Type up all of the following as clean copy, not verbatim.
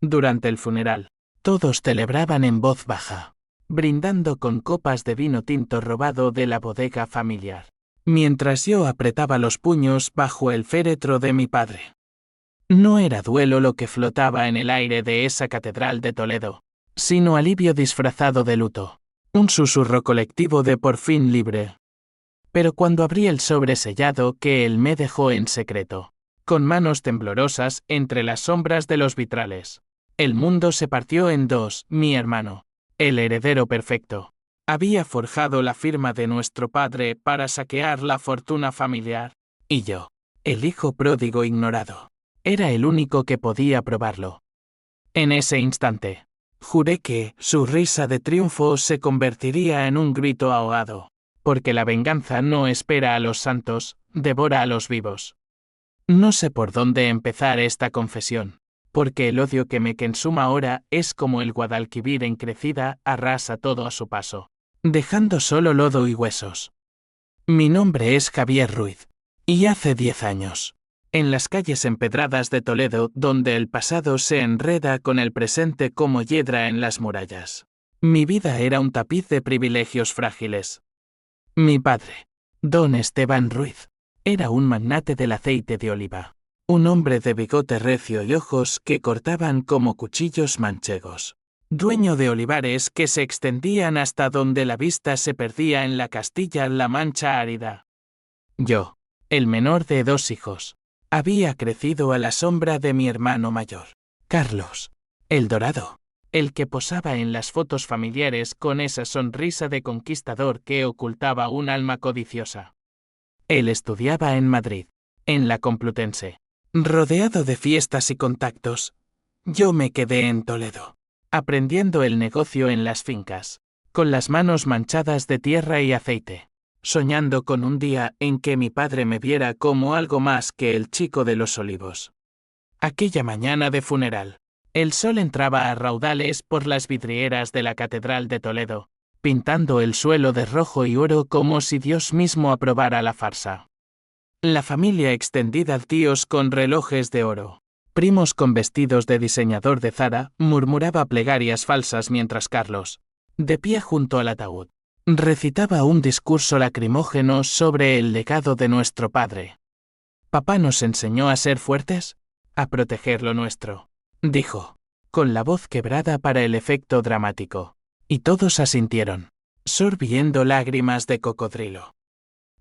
Durante el funeral, todos celebraban en voz baja, brindando con copas de vino tinto robado de la bodega familiar, mientras yo apretaba los puños bajo el féretro de mi padre. No era duelo lo que flotaba en el aire de esa catedral de Toledo, sino alivio disfrazado de luto, un susurro colectivo de por fin libre. Pero cuando abrí el sobre sellado que él me dejó en secreto, con manos temblorosas entre las sombras de los vitrales, el mundo se partió en dos. Mi hermano, el heredero perfecto, había forjado la firma de nuestro padre para saquear la fortuna familiar, y yo, el hijo pródigo ignorado, era el único que podía probarlo. En ese instante, juré que su risa de triunfo se convertiría en un grito ahogado, porque la venganza no espera a los santos, devora a los vivos. No sé por dónde empezar esta confesión, porque el odio que me consuma ahora es como el Guadalquivir en crecida, arrasa todo a su paso, dejando solo lodo y huesos. Mi nombre es Javier Ruiz, y hace 10 años, en las calles empedradas de Toledo, donde el pasado se enreda con el presente como hiedra en las murallas, mi vida era un tapiz de privilegios frágiles. Mi padre, don Esteban Ruiz, era un magnate del aceite de oliva, un hombre de bigote recio y ojos que cortaban como cuchillos manchegos, dueño de olivares que se extendían hasta donde la vista se perdía en la Castilla-La Mancha árida. Yo, el menor de 2 hijos, había crecido a la sombra de mi hermano mayor, Carlos, el dorado, el que posaba en las fotos familiares con esa sonrisa de conquistador que ocultaba un alma codiciosa. Él estudiaba en Madrid, en la Complutense, rodeado de fiestas y contactos. Yo me quedé en Toledo, aprendiendo el negocio en las fincas, con las manos manchadas de tierra y aceite, soñando con un día en que mi padre me viera como algo más que el chico de los olivos. Aquella mañana de funeral, el sol entraba a raudales por las vidrieras de la Catedral de Toledo, pintando el suelo de rojo y oro como si Dios mismo aprobara la farsa. La familia extendida, tíos con relojes de oro, primos con vestidos de diseñador de Zara, murmuraba plegarias falsas mientras Carlos, de pie junto al ataúd, recitaba un discurso lacrimógeno sobre el legado de nuestro padre. «Papá nos enseñó a ser fuertes, a proteger lo nuestro», dijo, con la voz quebrada para el efecto dramático, y todos asintieron, sorbiendo lágrimas de cocodrilo.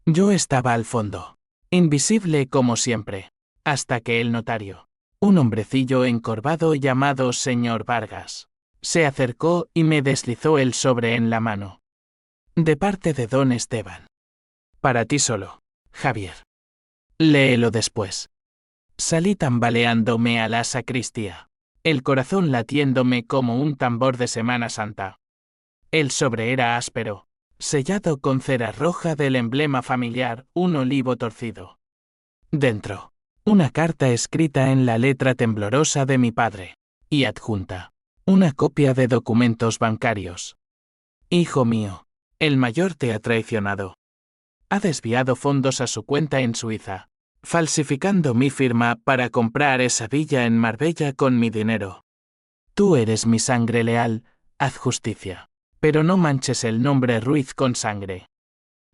Yo estaba al fondo, invisible como siempre, hasta que el notario, un hombrecillo encorvado llamado señor Vargas, se acercó y me deslizó el sobre en la mano. «De parte de don Esteban. Para ti solo, Javier. Léelo después». Salí tambaleándome a la sacristía, el corazón latiéndome como un tambor de Semana Santa. El sobre era áspero, sellado con cera roja del emblema familiar, un olivo torcido. Dentro, una carta escrita en la letra temblorosa de mi padre, y adjunta, una copia de documentos bancarios. «Hijo mío, el mayor te ha traicionado. Ha desviado fondos a su cuenta en Suiza, falsificando mi firma para comprar esa villa en Marbella con mi dinero. Tú eres mi sangre leal, haz justicia, pero no manches el nombre Ruiz con sangre.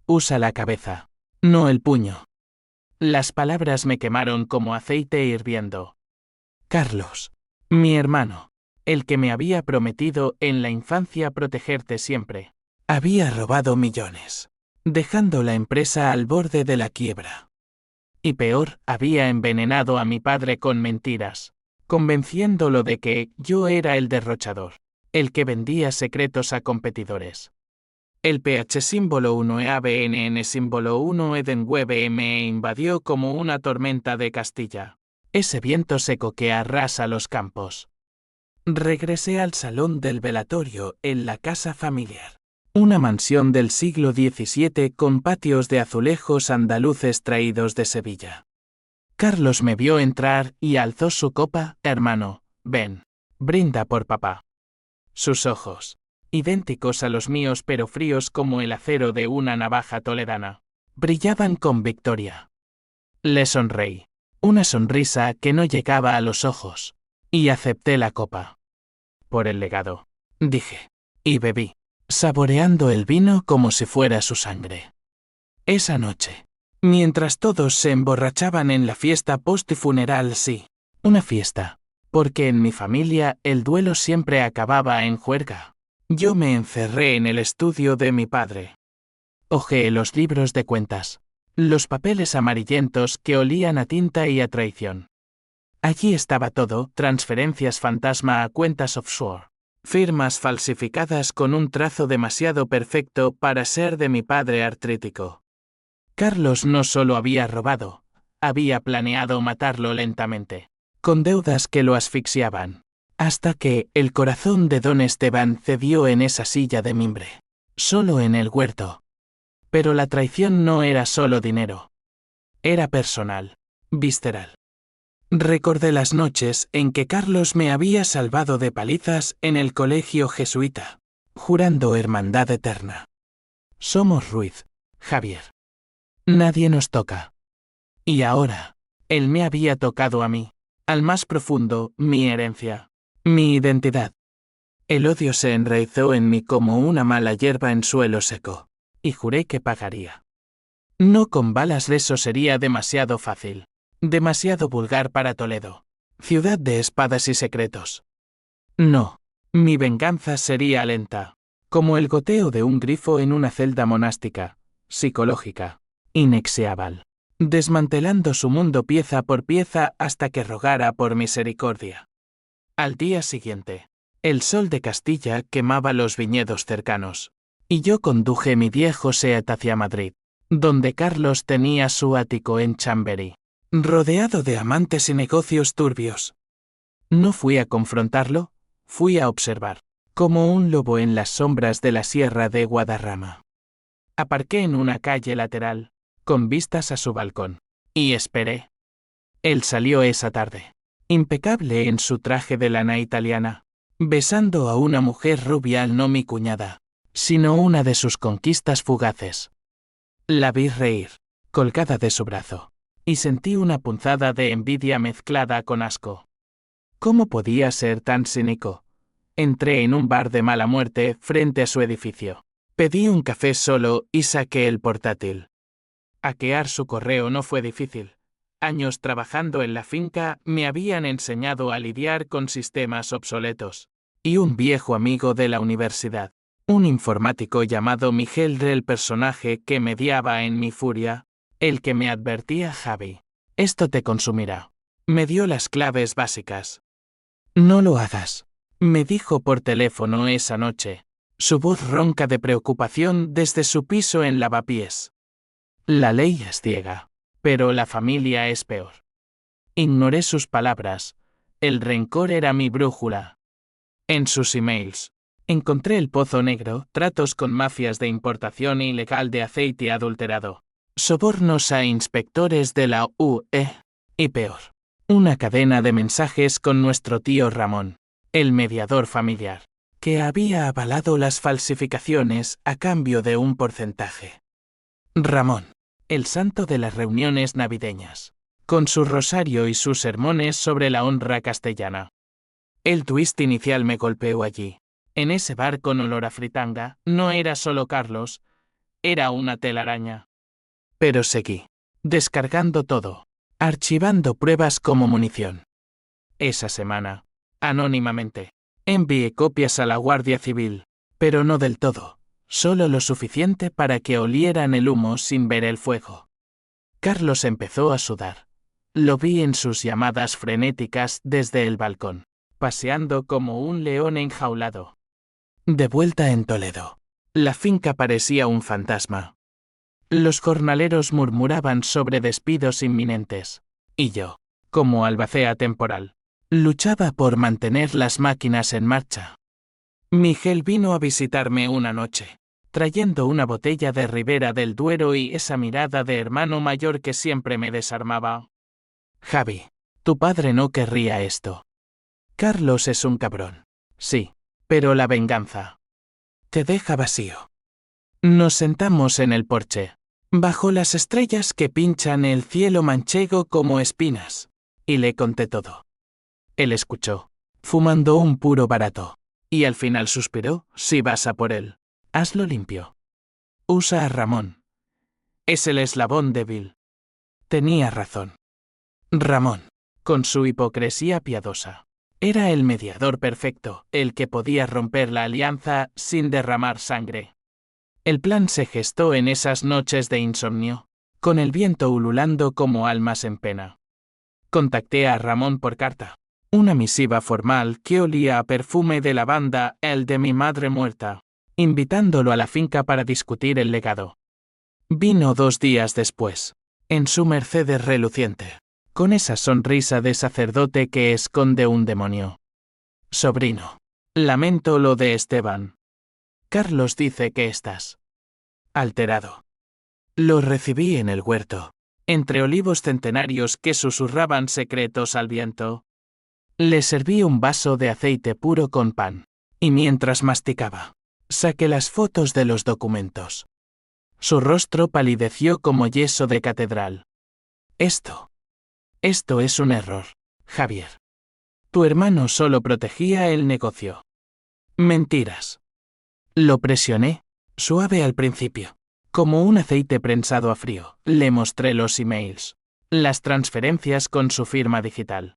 Usa la cabeza, no el puño». Las palabras me quemaron como aceite hirviendo. Carlos, mi hermano, el que me había prometido en la infancia protegerte siempre, había robado millones, dejando la empresa al borde de la quiebra. Y peor, había envenenado a mi padre con mentiras, convenciéndolo de que yo era el derrochador, el que vendía secretos a competidores. El PH símbolo 1 EABNN símbolo 1 Edenweb me invadió como una tormenta de Castilla, ese viento seco que arrasa los campos. Regresé al salón del velatorio en la casa familiar, una mansión del siglo XVII con patios de azulejos andaluces traídos de Sevilla. Carlos me vio entrar y alzó su copa. «Hermano, ven, brinda por papá». Sus ojos, idénticos a los míos pero fríos como el acero de una navaja toledana, brillaban con victoria. Le sonreí, una sonrisa que no llegaba a los ojos, Y acepté la copa. Por el legado, dije. Y bebí, saboreando el vino como si fuera su sangre. Esa noche, mientras todos se emborrachaban en la fiesta post-funeral, sí, una fiesta, porque en mi familia el duelo siempre acababa en juerga. Yo me encerré en el estudio de mi padre. Hojeé los libros de cuentas, los papeles amarillentos que olían a tinta y a traición. Allí estaba todo, transferencias fantasma a cuentas offshore, firmas falsificadas con un trazo demasiado perfecto para ser de mi padre artrítico. Carlos no solo había robado, había planeado matarlo lentamente, con deudas que lo asfixiaban, hasta que el corazón de don Esteban cedió en esa silla de mimbre, solo en el huerto. Pero la traición no era solo dinero. Era personal, visceral. Recordé las noches en que Carlos me había salvado de palizas en el colegio jesuita, jurando hermandad eterna. Somos Ruiz, Javier. Nadie nos toca. Y ahora, él me había tocado a mí, al más profundo, mi herencia, mi identidad. El odio se enraizó en mí como una mala hierba en suelo seco, y juré que pagaría. No con balas, eso sería demasiado fácil, demasiado vulgar para Toledo, ciudad de espadas y secretos. No, mi venganza sería lenta, como el goteo de un grifo en una celda monástica, psicológica, inexeable, desmantelando su mundo pieza por pieza hasta que rogara por misericordia. Al día siguiente, el sol de Castilla quemaba los viñedos cercanos, y yo conduje mi viejo Seat hacia Madrid, donde Carlos tenía su ático en Chamberí, rodeado de amantes y negocios turbios. No fui a confrontarlo, fui a observar, como un lobo en las sombras de la sierra de Guadarrama. Aparqué en una calle lateral, con vistas a su balcón, y esperé. Él salió esa tarde, impecable en su traje de lana italiana, besando a una mujer rubia, no mi cuñada, sino una de sus conquistas fugaces. La vi reír, colgada de su brazo, y sentí una punzada de envidia mezclada con asco. ¿Cómo podía ser tan cínico? Entré en un bar de mala muerte frente a su edificio. Pedí un café solo y saqué el portátil. Hackear su correo no fue difícil. Años trabajando en la finca me habían enseñado a lidiar con sistemas obsoletos. Y un viejo amigo de la universidad, un informático llamado Miguel, del personaje que mediaba en mi furia, el que me advertía: Javi, esto te consumirá. Me dio las claves básicas. No lo hagas, me dijo por teléfono esa noche, su voz ronca de preocupación desde su piso en Lavapiés. La ley es ciega, pero la familia es peor. Ignoré sus palabras, el rencor era mi brújula. En sus emails, encontré el pozo negro, tratos con mafias de importación ilegal de aceite adulterado, sobornos a inspectores de la UE, y peor, una cadena de mensajes con nuestro tío Ramón, el mediador familiar, que había avalado las falsificaciones a cambio de un porcentaje. Ramón, el santo de las reuniones navideñas, con su rosario y sus sermones sobre la honra castellana. El twist inicial me golpeó allí. En ese bar con olor a fritanga, no era solo Carlos, era una telaraña. Pero seguí, descargando todo, archivando pruebas como munición. Esa semana, anónimamente, envié copias a la Guardia Civil, pero no del todo, solo lo suficiente para que olieran el humo sin ver el fuego. Carlos empezó a sudar. Lo vi en sus llamadas frenéticas desde el balcón, paseando como un león enjaulado. De vuelta en Toledo, la finca parecía un fantasma. Los jornaleros murmuraban sobre despidos inminentes, y yo, como albacea temporal, luchaba por mantener las máquinas en marcha. Miguel vino a visitarme una noche, trayendo una botella de Ribera del Duero y esa mirada de hermano mayor que siempre me desarmaba. Javi, tu padre no querría esto. Carlos es un cabrón. Sí, pero la venganza te deja vacío. Nos sentamos en el porche, bajo las estrellas que pinchan el cielo manchego como espinas, y le conté todo. Él escuchó, fumando un puro barato. Y al final suspiró, si vas a por él, hazlo limpio. Usa a Ramón. Es el eslabón débil. Tenía razón. Ramón, con su hipocresía piadosa, era el mediador perfecto, el que podía romper la alianza sin derramar sangre. El plan se gestó en esas noches de insomnio, con el viento ululando como almas en pena. Contacté a Ramón por carta. Una misiva formal que olía a perfume de lavanda, el de mi madre muerta, invitándolo a la finca para discutir el legado. Vino 2 días después, en su Mercedes reluciente, con esa sonrisa de sacerdote que esconde un demonio. Sobrino, lamento lo de Esteban. Carlos dice que estás alterado. Lo recibí en el huerto, entre olivos centenarios que susurraban secretos al viento. Le serví un vaso de aceite puro con pan, y mientras masticaba, saqué las fotos de los documentos. Su rostro palideció como yeso de catedral. Esto es un error, Javier. Tu hermano solo protegía el negocio. Mentiras. Lo presioné, suave al principio. Como un aceite prensado a frío, le mostré los emails, las transferencias con su firma digital.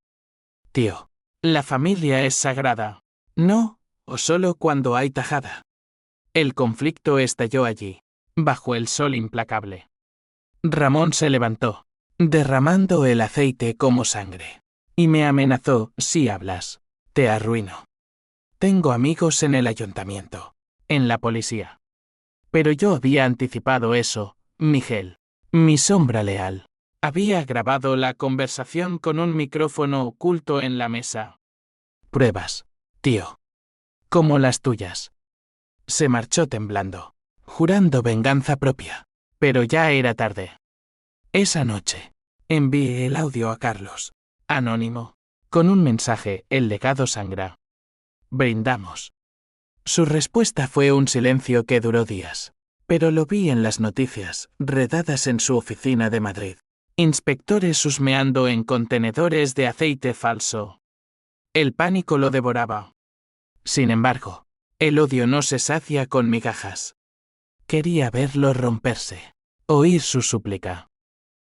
Tío, la familia es sagrada. No, o solo cuando hay tajada. El conflicto estalló allí, bajo el sol implacable. Ramón se levantó, derramando el aceite como sangre, y me amenazó, si hablas, te arruino. Tengo amigos en el ayuntamiento, en la policía. Pero yo había anticipado eso, Miguel. Mi sombra leal. Había grabado la conversación con un micrófono oculto en la mesa. Pruebas, tío. Como las tuyas. Se marchó temblando, jurando venganza propia. Pero ya era tarde. Esa noche, envié el audio a Carlos, anónimo, con un mensaje, el legado sangra. Brindamos. Su respuesta fue un silencio que duró días, pero lo vi en las noticias, redadas en su oficina de Madrid. Inspectores husmeando en contenedores de aceite falso. El pánico lo devoraba. Sin embargo, el odio no se sacia con migajas. Quería verlo romperse, oír su súplica.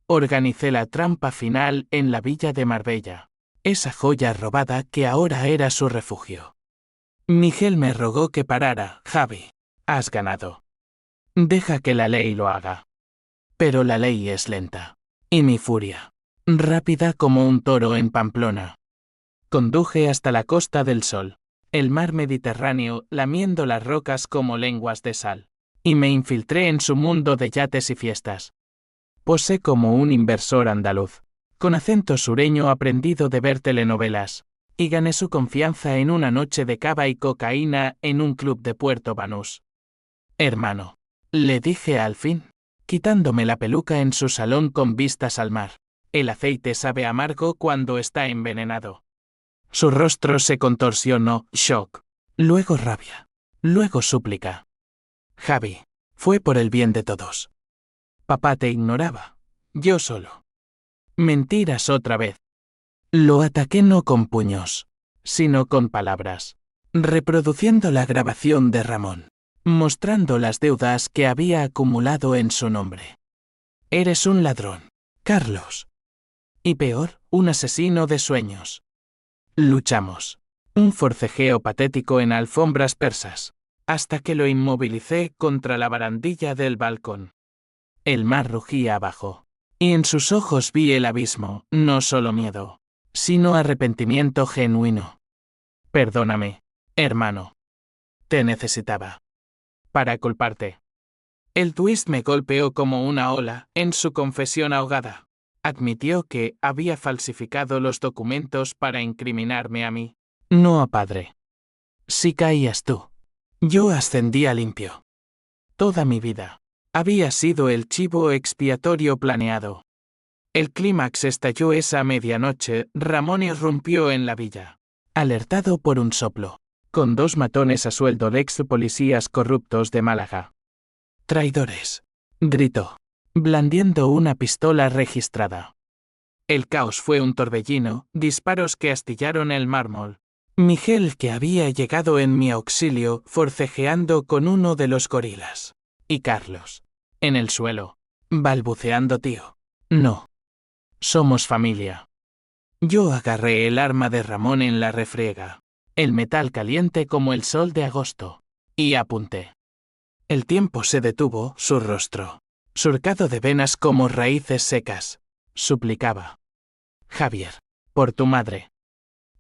Organicé la trampa final en la villa de Marbella, esa joya robada que ahora era su refugio. Miguel me rogó que parara. Javi, has ganado. Deja que la ley lo haga. Pero la ley es lenta. Y mi furia, rápida como un toro en Pamplona. Conduje hasta la Costa del Sol, el mar Mediterráneo lamiendo las rocas como lenguas de sal, y me infiltré en su mundo de yates y fiestas. Posé como un inversor andaluz, con acento sureño aprendido de ver telenovelas, y gané su confianza en una noche de cava y cocaína en un club de Puerto Banús. Hermano, le dije al fin, quitándome la peluca en su salón con vistas al mar, el aceite sabe amargo cuando está envenenado. Su rostro se contorsionó, shock, luego rabia, luego súplica. Javi, fue por el bien de todos. Papá te ignoraba, yo solo. Mentiras otra vez. Lo ataqué no con puños, sino con palabras, reproduciendo la grabación de Ramón, mostrando las deudas que había acumulado en su nombre. Eres un ladrón, Carlos. Y peor, un asesino de sueños. Luchamos. Un forcejeo patético en alfombras persas, hasta que lo inmovilicé contra la barandilla del balcón. El mar rugía abajo, y en sus ojos vi el abismo, no solo miedo, sino arrepentimiento genuino. Perdóname, hermano. Te necesitaba. Para culparte. El twist me golpeó como una ola en su confesión ahogada. Admitió que había falsificado los documentos para incriminarme a mí, no a padre. Si caías tú, yo ascendía limpio. Toda mi vida había sido el chivo expiatorio planeado. El clímax estalló esa medianoche. Ramón irrumpió en la villa, alertado por un soplo, con 2 matones a sueldo de ex policías corruptos de Málaga. Traidores, gritó, blandiendo una pistola registrada. El caos fue un torbellino, disparos que astillaron el mármol. Miguel, que había llegado en mi auxilio, forcejeando con uno de los gorilas. Y Carlos. En el suelo. Balbuceando: tío. No. Somos familia. Yo agarré el arma de Ramón en la refriega. El metal caliente como el sol de agosto. Y apunté. El tiempo se detuvo, su rostro, surcado de venas como raíces secas, suplicaba. Javier. Por tu madre.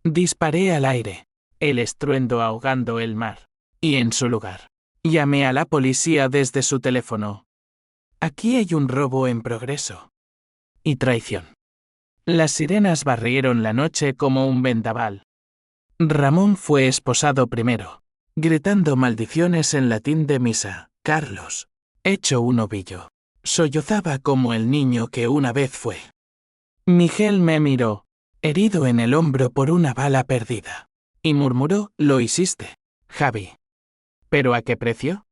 Disparé al aire, el estruendo ahogando el mar. Y en su lugar, llamé a la policía desde su teléfono. Aquí hay un robo en progreso. Y traición. Las sirenas barrieron la noche como un vendaval. Ramón fue esposado primero, gritando maldiciones en latín de misa. Carlos, hecho un ovillo, sollozaba como el niño que una vez fue. Miguel me miró, herido en el hombro por una bala perdida, y murmuró: lo hiciste, Javi. ¿Pero a qué precio?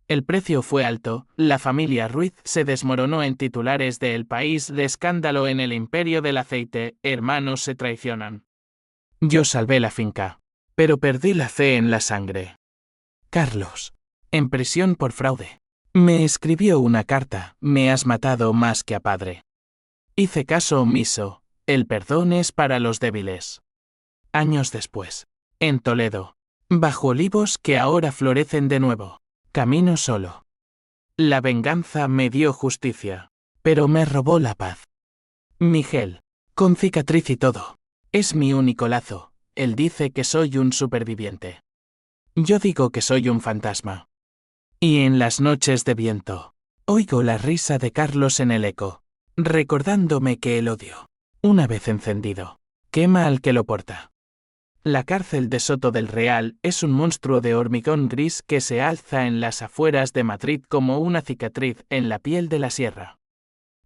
El precio fue alto. La familia Ruiz se desmoronó en titulares de El País de escándalo en el imperio del aceite, hermanos se traicionan. Yo salvé la finca, pero perdí la fe en la sangre. Carlos, en prisión por fraude, me escribió una carta: me has matado más que a padre. Hice caso omiso: el perdón es para los débiles. Años después, en Toledo, bajo olivos que ahora florecen de nuevo, camino solo. La venganza me dio justicia, pero me robó la paz. Miguel, con cicatriz y todo, es mi único lazo. Él dice que soy un superviviente. Yo digo que soy un fantasma. Y en las noches de viento, oigo la risa de Carlos en el eco, recordándome que el odio, una vez encendido, quema al que lo porta. La cárcel de Soto del Real es un monstruo de hormigón gris que se alza en las afueras de Madrid como una cicatriz en la piel de la sierra.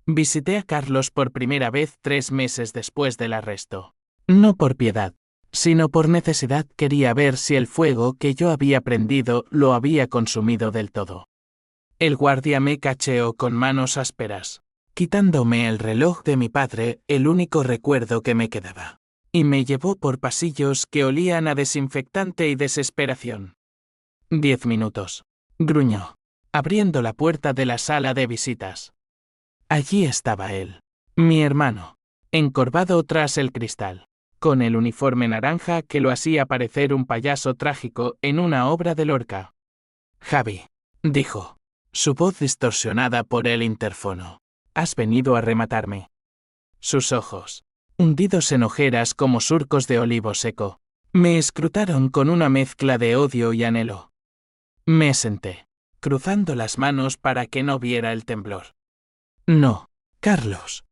Visité a Carlos por primera vez 3 meses después del arresto. No por piedad, sino por necesidad. Quería ver si el fuego que yo había prendido lo había consumido del todo. El guardia me cacheó con manos ásperas, quitándome el reloj de mi padre, el único recuerdo que me quedaba, y me llevó por pasillos que olían a desinfectante y desesperación. 10 minutos. Gruñó, abriendo la puerta de la sala de visitas. Allí estaba él, mi hermano, encorvado tras el cristal, con el uniforme naranja que lo hacía parecer un payaso trágico en una obra de Lorca. Javi, dijo, su voz distorsionada por el interfono, has venido a rematarme. Sus ojos, hundidos en ojeras como surcos de olivo seco, me escrutaron con una mezcla de odio y anhelo. Me senté, cruzando las manos para que no viera el temblor. No, Carlos.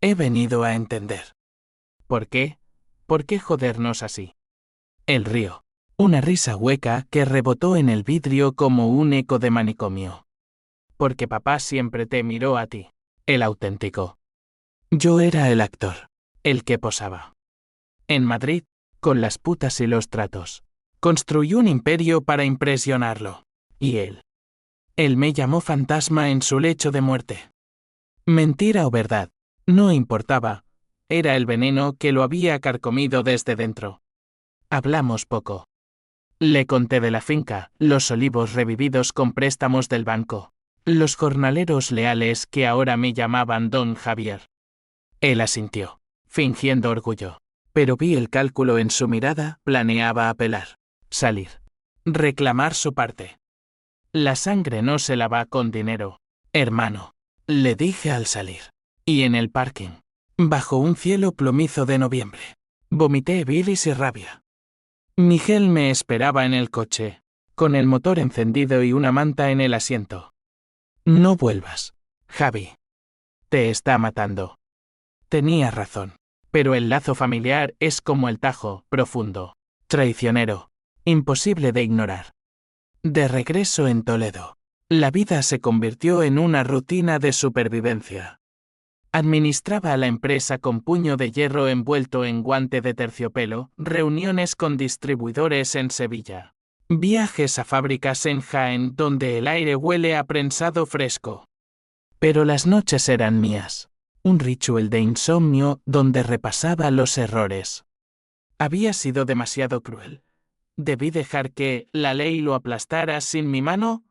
He venido a entender. ¿Por qué? ¿Por qué jodernos así? El río. Una risa hueca que rebotó en el vidrio como un eco de manicomio. Porque papá siempre te miró a ti, el auténtico. Yo era el actor, el que posaba. En Madrid, con las putas y los tratos, construyó un imperio para impresionarlo. Y él. Él me llamó fantasma en su lecho de muerte. Mentira o verdad, no importaba. Era el veneno que lo había carcomido desde dentro. Hablamos poco. Le conté de la finca, los olivos revividos con préstamos del banco, los jornaleros leales que ahora me llamaban Don Javier. Él asintió, fingiendo orgullo, pero vi el cálculo en su mirada. Planeaba apelar, salir, reclamar su parte. La sangre no se lava con dinero, hermano, le dije al salir. Y en el parking, bajo un cielo plomizo de noviembre, vomité bilis y rabia. Miguel me esperaba en el coche, con el motor encendido y una manta en el asiento. No vuelvas, Javi. Te está matando. Tenía razón, pero el lazo familiar es como el Tajo, profundo, traicionero, imposible de ignorar. De regreso en Toledo, la vida se convirtió en una rutina de supervivencia. Administraba la empresa con puño de hierro envuelto en guante de terciopelo, reuniones con distribuidores en Sevilla, viajes a fábricas en Jaén donde el aire huele a prensado fresco. Pero las noches eran mías. Un ritual de insomnio donde repasaba los errores. Había sido demasiado cruel. ¿Debí dejar que la ley lo aplastara sin mi mano?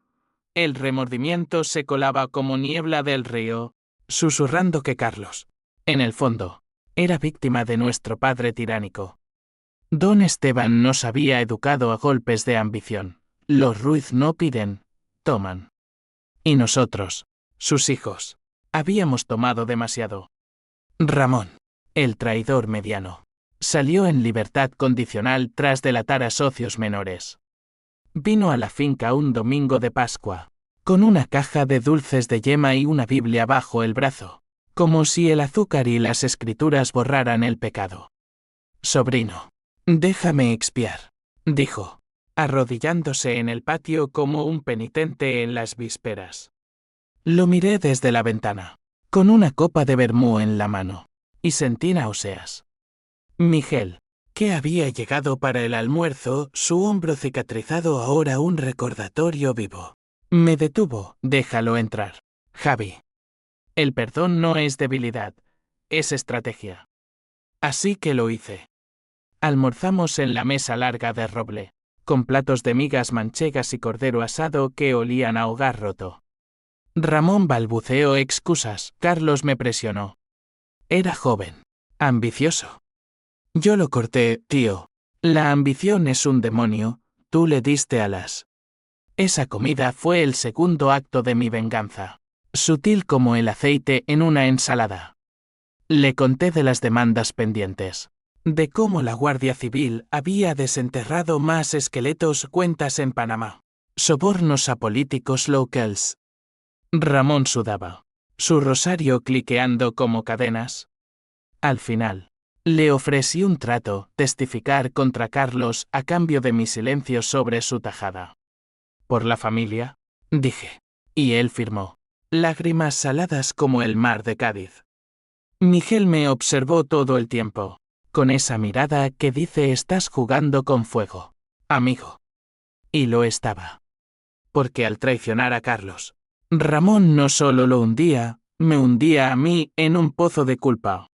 El remordimiento se colaba como niebla del río, susurrando que Carlos, en el fondo, era víctima de nuestro padre tiránico. Don Esteban nos había educado a golpes de ambición. Los Ruiz no piden, toman. Y nosotros, sus hijos, habíamos tomado demasiado. Ramón, el traidor mediano, salió en libertad condicional tras delatar a socios menores. Vino a la finca un domingo de Pascua, con una caja de dulces de yema y una Biblia bajo el brazo, como si el azúcar y las escrituras borraran el pecado. Sobrino, déjame expiar, dijo, arrodillándose en el patio como un penitente en las vísperas. Lo miré desde la ventana, con una copa de vermú en la mano, y sentí náuseas. Miguel, que había llegado para el almuerzo, su hombro cicatrizado ahora un recordatorio vivo. Me detuvo, déjalo entrar. Javi. El perdón no es debilidad, es estrategia. Así que lo hice. Almorzamos en la mesa larga de roble, con platos de migas manchegas y cordero asado que olían a hogar roto. Ramón balbuceó excusas, Carlos me presionó. Era joven, ambicioso. Yo lo corté, tío. La ambición es un demonio, tú le diste alas. Esa comida fue el segundo acto de mi venganza, sutil como el aceite en una ensalada. Le conté de las demandas pendientes, de cómo la Guardia Civil había desenterrado más esqueletos, cuentas en Panamá, sobornos a políticos locals. Ramón sudaba, su rosario cliqueando como cadenas. Al final, le ofrecí un trato, testificar contra Carlos a cambio de mi silencio sobre su tajada. Por la familia, dije. Y él firmó. Lágrimas saladas como el mar de Cádiz. Miguel me observó todo el tiempo, con esa mirada que dice estás jugando con fuego, amigo. Y lo estaba. Porque al traicionar a Carlos, Ramón no solo lo hundía, me hundía a mí en un pozo de culpa.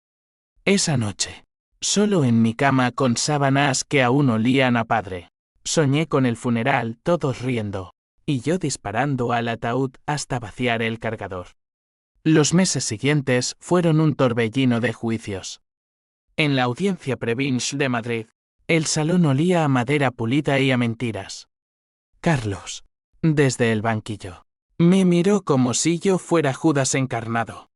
Esa noche, solo en mi cama con sábanas que aún olían a padre, soñé con el funeral, todos riendo, y yo disparando al ataúd hasta vaciar el cargador. Los meses siguientes fueron un torbellino de juicios. En la audiencia Previnch de Madrid, el salón olía a madera pulida y a mentiras. Carlos, desde el banquillo, me miró como si yo fuera Judas encarnado.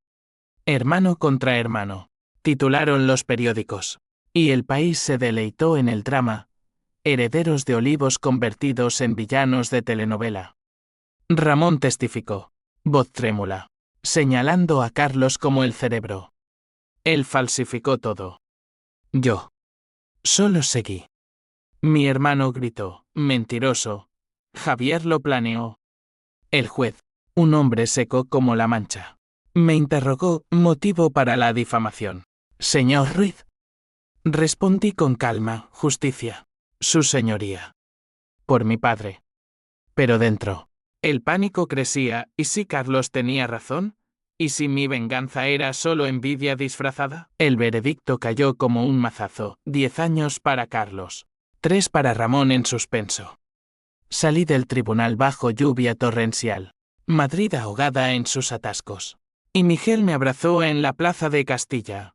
Hermano contra hermano, titularon los periódicos, y el país se deleitó en el drama, herederos de Olivos convertidos en villanos de telenovela. Ramón testificó, voz trémula, señalando a Carlos como el cerebro. Él falsificó todo. Yo solo seguí. Mi hermano gritó, mentiroso. Javier lo planeó. El juez, un hombre seco como la mancha, me interrogó, motivo para la difamación. Señor Ruiz. Respondí con calma, justicia. Su señoría. Por mi padre. Pero dentro, el pánico crecía, ¿y si Carlos tenía razón? ¿Y si mi venganza era solo envidia disfrazada? El veredicto cayó como un mazazo, 10 años para Carlos, 3 para Ramón en suspenso. Salí del tribunal bajo lluvia torrencial, Madrid ahogada en sus atascos. Y Miguel me abrazó en la plaza de Castilla.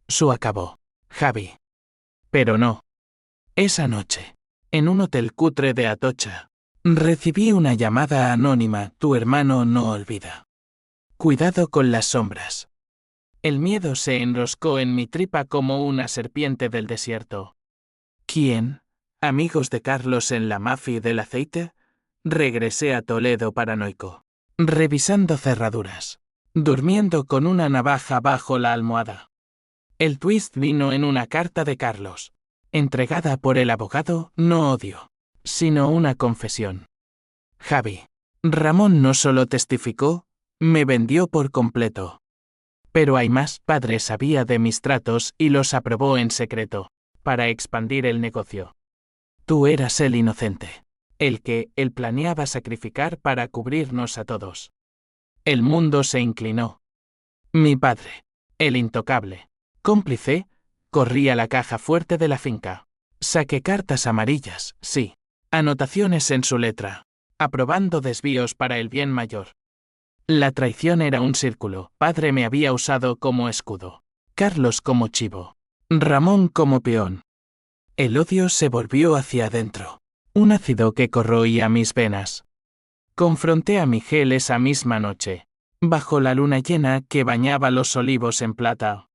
Su acabó, Javi. Pero no. Esa noche, en un hotel cutre de Atocha, recibí una llamada anónima, tu hermano no olvida. Cuidado con las sombras. El miedo se enroscó en mi tripa como una serpiente del desierto. ¿Quién? ¿Amigos de Carlos en la mafia del aceite? Regresé a Toledo paranoico, revisando cerraduras, durmiendo con una navaja bajo la almohada. El twist vino en una carta de Carlos, entregada por el abogado, no odio, sino una confesión. Javi. Ramón no solo testificó, me vendió por completo. Pero hay más, padre sabía de mis tratos y los aprobó en secreto, para expandir el negocio. Tú eras el inocente, el que él planeaba sacrificar para cubrirnos a todos. El mundo se inclinó. Mi padre, el intocable, cómplice, corría la caja fuerte de la finca. Saqué cartas amarillas, sí. Anotaciones en su letra, aprobando desvíos para el bien mayor. La traición era un círculo. Padre me había usado como escudo. Carlos como chivo. Ramón como peón. El odio se volvió hacia adentro. Un ácido que corroía mis venas. Confronté a Miguel esa misma noche, bajo la luna llena que bañaba los olivos en plata.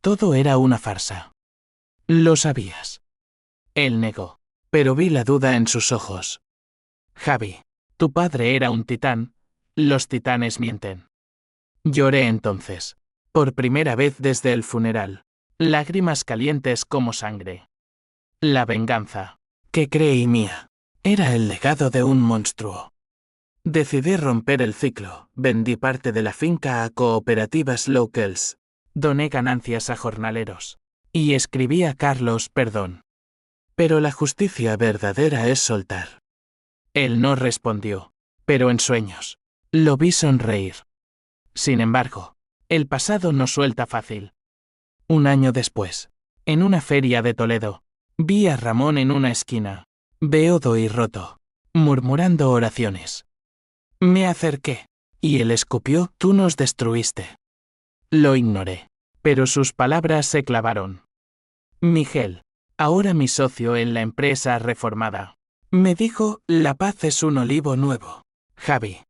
Todo era una farsa. Lo sabías. Él negó, pero vi la duda en sus ojos. Javi, tu padre era un titán. Los titanes mienten. Lloré entonces, por primera vez desde el funeral, lágrimas calientes como sangre. La venganza, que creí mía, era el legado de un monstruo. Decidí romper el ciclo, vendí parte de la finca a cooperativas locals, doné ganancias a jornaleros, y escribí a Carlos perdón. Pero la justicia verdadera es soltar. Él no respondió, pero en sueños, lo vi sonreír. Sin embargo, el pasado no suelta fácil. Un año después, en una feria de Toledo, vi a Ramón en una esquina, beodo y roto, murmurando oraciones. Me acerqué, y él escupió: tú nos destruiste. Lo ignoré, pero sus palabras se clavaron. Miguel, ahora mi socio en la empresa reformada, me dijo: la paz es un olivo nuevo. Javi,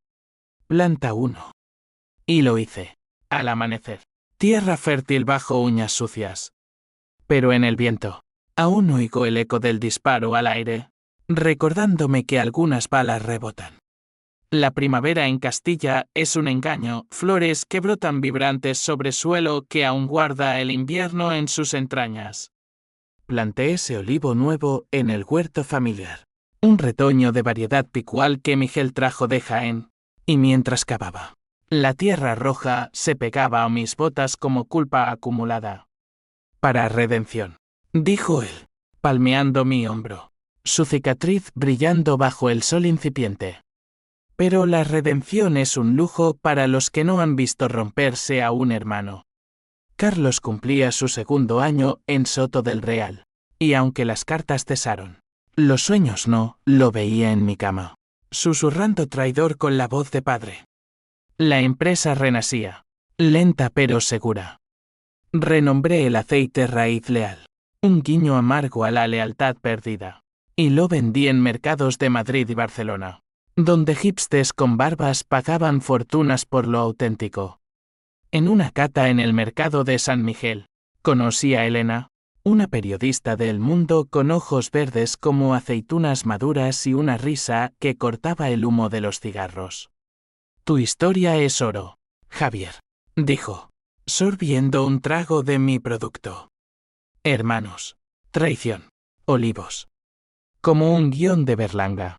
planta uno. Y lo hice, al amanecer. Tierra fértil bajo uñas sucias. Pero en el viento, aún oigo el eco del disparo al aire, recordándome que algunas balas rebotan. La primavera en Castilla es un engaño, flores que brotan vibrantes sobre suelo que aún guarda el invierno en sus entrañas. Planté ese olivo nuevo en el huerto familiar, un retoño de variedad picual que Miguel trajo de Jaén, y mientras cavaba, la tierra roja se pegaba a mis botas como culpa acumulada. Para redención, dijo él, palmeando mi hombro, su cicatriz brillando bajo el sol incipiente. Pero la redención es un lujo para los que no han visto romperse a un hermano. Carlos cumplía su segundo año en Soto del Real, y aunque las cartas cesaron, los sueños no, lo veía en mi cama, susurrando traidor con la voz de padre. La empresa renacía, lenta pero segura. Renombré el aceite raíz leal, un guiño amargo a la lealtad perdida, y lo vendí en mercados de Madrid y Barcelona, donde hipsters con barbas pagaban fortunas por lo auténtico. En una cata en el mercado de San Miguel, conocí a Elena, una periodista de El Mundo con ojos verdes como aceitunas maduras y una risa que cortaba el humo de los cigarros. Tu historia es oro, Javier, dijo, sorbiendo un trago de mi producto. Hermanos, traición, olivos. Como un guión de Berlanga.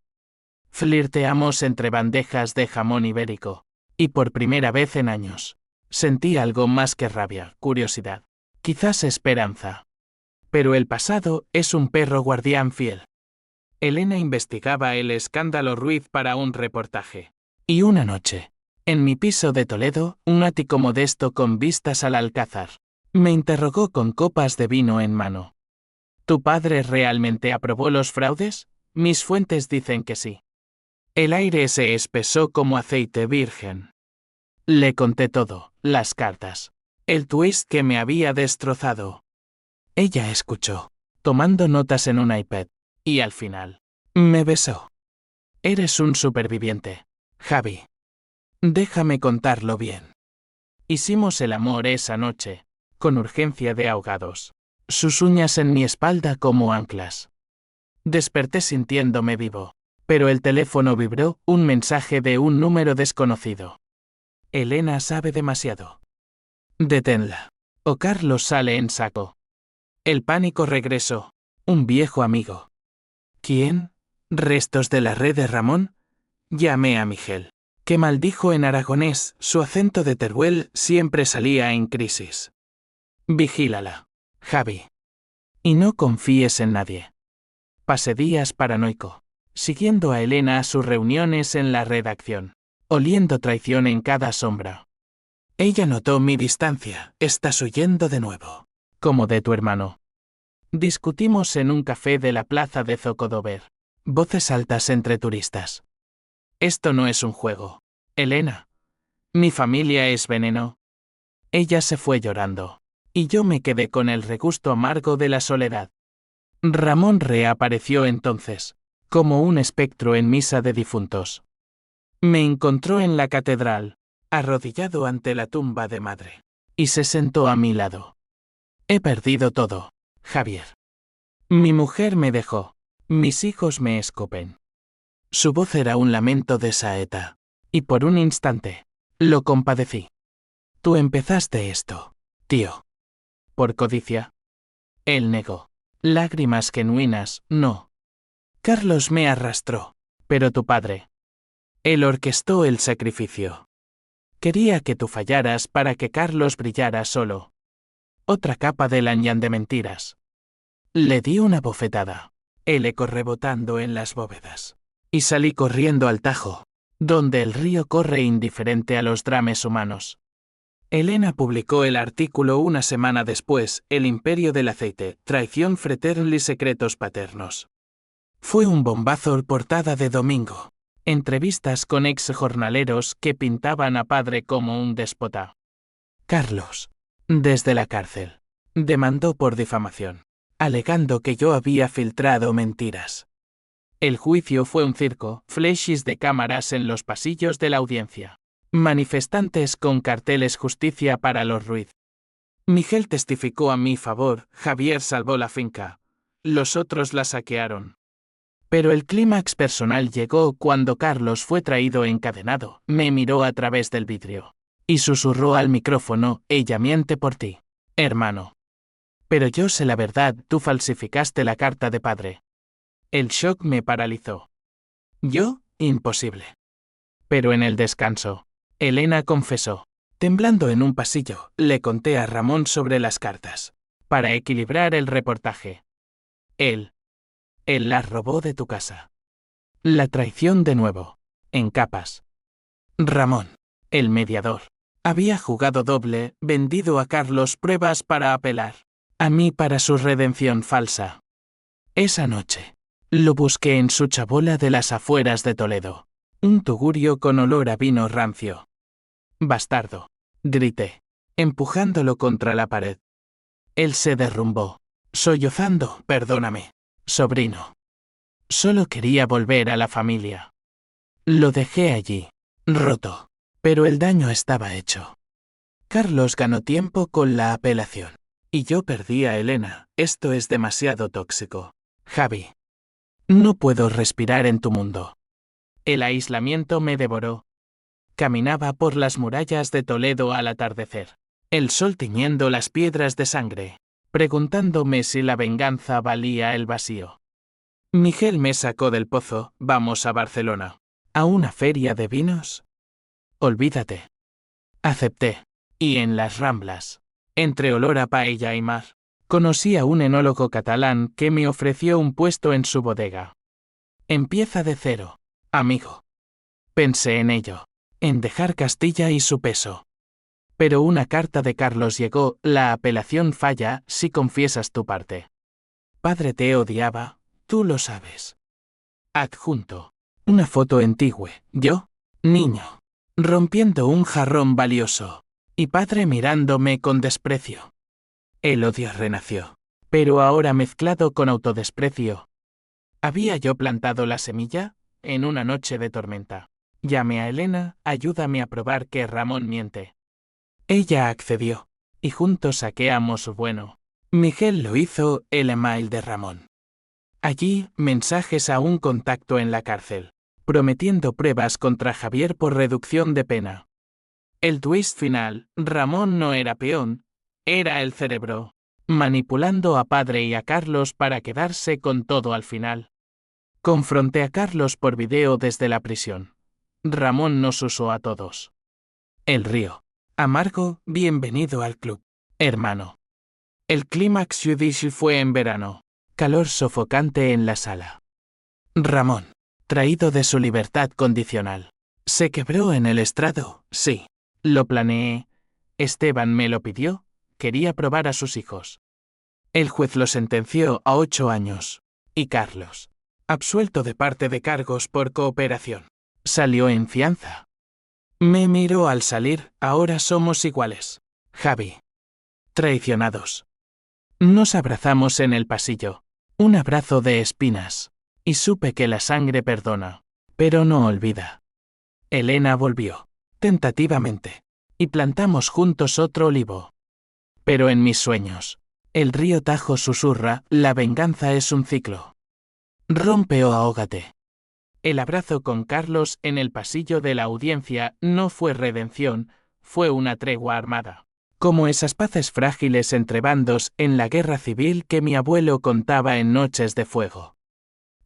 Flirteamos entre bandejas de jamón ibérico, y por primera vez en años, sentí algo más que rabia, curiosidad, quizás esperanza. Pero el pasado es un perro guardián fiel. Elena investigaba el escándalo Ruiz para un reportaje. Y una noche, en mi piso de Toledo, un ático modesto con vistas al Alcázar, me interrogó con copas de vino en mano. ¿Tu padre realmente aprobó los fraudes? Mis fuentes dicen que sí. El aire se espesó como aceite virgen. Le conté todo, las cartas, el twist que me había destrozado. Ella escuchó, tomando notas en un iPad, y al final, me besó. Eres un superviviente, Javi. Déjame contarlo bien. Hicimos el amor esa noche, con urgencia de ahogados, sus uñas en mi espalda como anclas. Desperté sintiéndome vivo, pero el teléfono vibró, un mensaje de un número desconocido. Elena sabe demasiado. Deténla, o Carlos sale en saco. El pánico regresó. Un viejo amigo. ¿Quién? ¿Restos de la red de Ramón? Llamé a Miguel, que maldijo en aragonés, su acento de Teruel siempre salía en crisis. Vigílala, Javi. Y no confíes en nadie. Pasé días paranoico, siguiendo a Elena a sus reuniones en la redacción, oliendo traición en cada sombra. Ella notó mi distancia. Estás huyendo de nuevo. Como de tu hermano. Discutimos en un café de la plaza de Zocodover. Voces altas entre turistas. Esto no es un juego. Elena. Mi familia es veneno. Ella se fue llorando. Y yo me quedé con el regusto amargo de la soledad. Ramón reapareció entonces, como un espectro en misa de difuntos. Me encontró en la catedral, arrodillado ante la tumba de madre. Y se sentó a mi lado. He perdido todo, Javier. Mi mujer me dejó. Mis hijos me escupen. Su voz era un lamento de saeta. Y por un instante, lo compadecí. Tú empezaste esto, tío. ¿Por codicia? Él negó. Lágrimas genuinas, no. Carlos me arrastró. Pero tu padre. Él orquestó el sacrificio. Quería que tú fallaras para que Carlos brillara solo. Otra capa del añán de mentiras. Le di una bofetada. El eco rebotando en las bóvedas. Y salí corriendo al Tajo, donde el río corre indiferente a los dramas humanos. Elena publicó el artículo una semana después, El imperio del aceite, traición fraterna y secretos paternos. Fue un bombazo portada de domingo. Entrevistas con ex jornaleros que pintaban a padre como un déspota. Carlos, desde la cárcel, demandó por difamación, alegando que yo había filtrado mentiras. El juicio fue un circo, flashes de cámaras en los pasillos de la audiencia. Manifestantes con carteles Justicia para los Ruiz. Miguel testificó a mi favor, Javier salvó la finca. Los otros la saquearon. Pero el clímax personal llegó cuando Carlos fue traído encadenado, me miró a través del vidrio. Y susurró al micrófono, ella miente por ti, hermano. Pero yo sé la verdad, tú falsificaste la carta de padre. El shock me paralizó. Yo, imposible. Pero en el descanso, Elena confesó. Temblando en un pasillo, le conté a Ramón sobre las cartas. Para equilibrar el reportaje. Él las robó de tu casa. La traición de nuevo. En capas. Ramón, el mediador. Había jugado doble, vendido a Carlos pruebas para apelar. A mí para su redención falsa. Esa noche, lo busqué en su chabola de las afueras de Toledo. Un tugurio con olor a vino rancio. Bastardo, grité, empujándolo contra la pared. Él se derrumbó, sollozando, perdóname, sobrino. Solo quería volver a la familia. Lo dejé allí, roto, pero el daño estaba hecho. Carlos ganó tiempo con la apelación. Y yo perdí a Elena, esto es demasiado tóxico. Javi. No puedo respirar en tu mundo. El aislamiento me devoró. Caminaba por las murallas de Toledo al atardecer. El sol tiñendo las piedras de sangre, preguntándome si la venganza valía el vacío. Miguel me sacó del pozo, vamos a Barcelona. ¿A una feria de vinos? Olvídate. Acepté. Y en las Ramblas, entre olor a paella y mar, conocí a un enólogo catalán que me ofreció un puesto en su bodega. Empieza de cero, amigo. Pensé en ello, en dejar Castilla y su peso. Pero una carta de Carlos llegó, la apelación falla si confiesas tu parte. Padre te odiaba, tú lo sabes. Adjunto. Una foto antigua, yo, niño, rompiendo un jarrón valioso, y padre mirándome con desprecio. El odio renació, pero ahora mezclado con autodesprecio. ¿Había yo plantado la semilla? En una noche de tormenta. Llamé a Elena, ayúdame a probar que Ramón miente. Ella accedió, y juntos saqueamos su bueno. Miguel lo hizo, el email de Ramón. Allí, mensajes a un contacto en la cárcel, prometiendo pruebas contra Javier por reducción de pena. El twist final, Ramón no era peón, era el cerebro, manipulando a padre y a Carlos para quedarse con todo al final. Confronté a Carlos por video desde la prisión. Ramón nos usó a todos. El río. Amargo, bienvenido al club, hermano. El clímax judicial fue en verano. Calor sofocante en la sala. Ramón, traído de su libertad condicional. Se quebró en el estrado, sí. Lo planeé. Esteban me lo pidió, quería probar a sus hijos. El juez lo sentenció a 8 años. Y Carlos, absuelto de parte de cargos por cooperación, salió en fianza. Me miró al salir, ahora somos iguales. Javi. Traicionados. Nos abrazamos en el pasillo. Un abrazo de espinas. Y supe que la sangre perdona, pero no olvida. Elena volvió, tentativamente, y plantamos juntos otro olivo. Pero en mis sueños, el río Tajo susurra, la venganza es un ciclo. Rompe o ahógate. El abrazo con Carlos en el pasillo de la audiencia no fue redención, fue una tregua armada. Como esas paces frágiles entre bandos en la guerra civil que mi abuelo contaba en Noches de Fuego.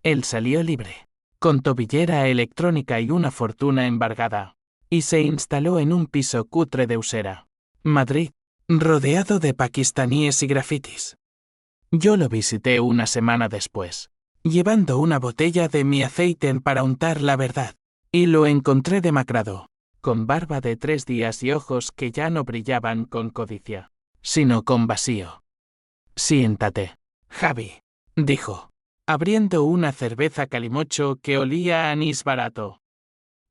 Él salió libre, con tobillera electrónica y una fortuna embargada, y se instaló en un piso cutre de Usera, Madrid, rodeado de pakistaníes y grafitis. Yo lo visité una semana después, llevando una botella de mi aceite para untar la verdad, y lo encontré demacrado, con barba de 3 días y ojos que ya no brillaban con codicia, sino con vacío. Siéntate, Javi, dijo, abriendo una cerveza calimocho que olía a anís barato.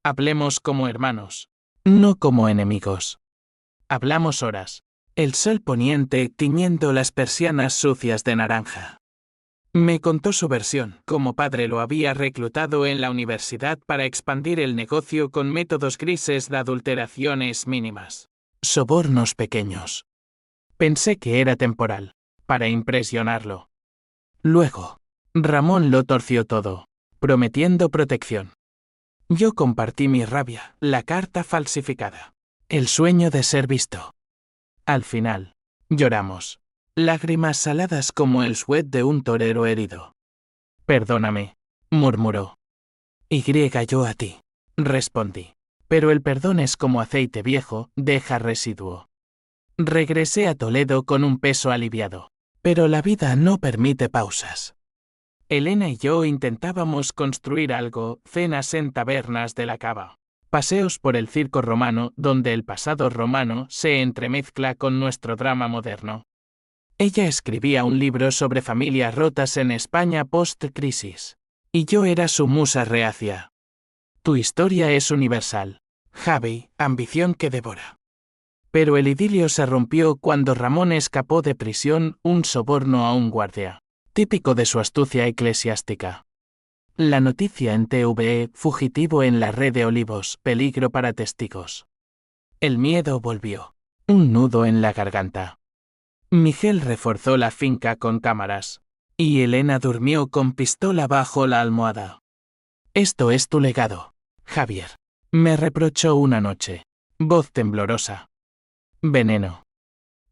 Hablemos como hermanos, no como enemigos. Hablamos horas, el sol poniente tiñendo las persianas sucias de naranja. Me contó su versión, como padre lo había reclutado en la universidad para expandir el negocio con métodos grises de adulteraciones mínimas. Sobornos pequeños. Pensé que era temporal, para impresionarlo. Luego, Ramón lo torció todo, prometiendo protección. Yo compartí mi rabia, la carta falsificada, el sueño de ser visto. Al final, lloramos. Lágrimas saladas como el sweat de un torero herido. Perdóname, murmuró. Y yo a ti, respondí. Pero el perdón es como aceite viejo, deja residuo. Regresé a Toledo con un peso aliviado. Pero la vida no permite pausas. Elena y yo intentábamos construir algo, cenas en tabernas de la Cava. Paseos por el circo romano donde el pasado romano se entremezcla con nuestro drama moderno. Ella escribía un libro sobre familias rotas en España post-crisis. Y yo era su musa reacia. Tu historia es universal, Javi, ambición que devora. Pero el idilio se rompió cuando Ramón escapó de prisión, un soborno a un guardia, típico de su astucia eclesiástica. La noticia en TVE, fugitivo en la red de Olivos, peligro para testigos. El miedo volvió, un nudo en la garganta. Miguel reforzó la finca con cámaras, y Elena durmió con pistola bajo la almohada. Esto es tu legado, Javier, me reprochó una noche, voz temblorosa. Veneno.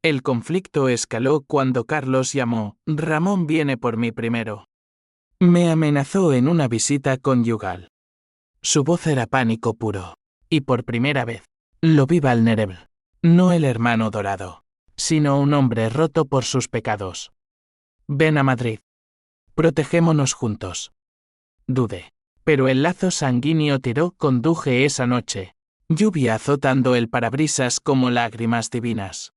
El conflicto escaló cuando Carlos llamó, Ramón viene por mí primero. Me amenazó en una visita conyugal. Su voz era pánico puro, y por primera vez, lo vi vulnerable, no el hermano dorado, sino un hombre roto por sus pecados. Ven a Madrid. Protegémonos juntos. Dudé, pero el lazo sanguíneo conduje esa noche, lluvia azotando el parabrisas como lágrimas divinas.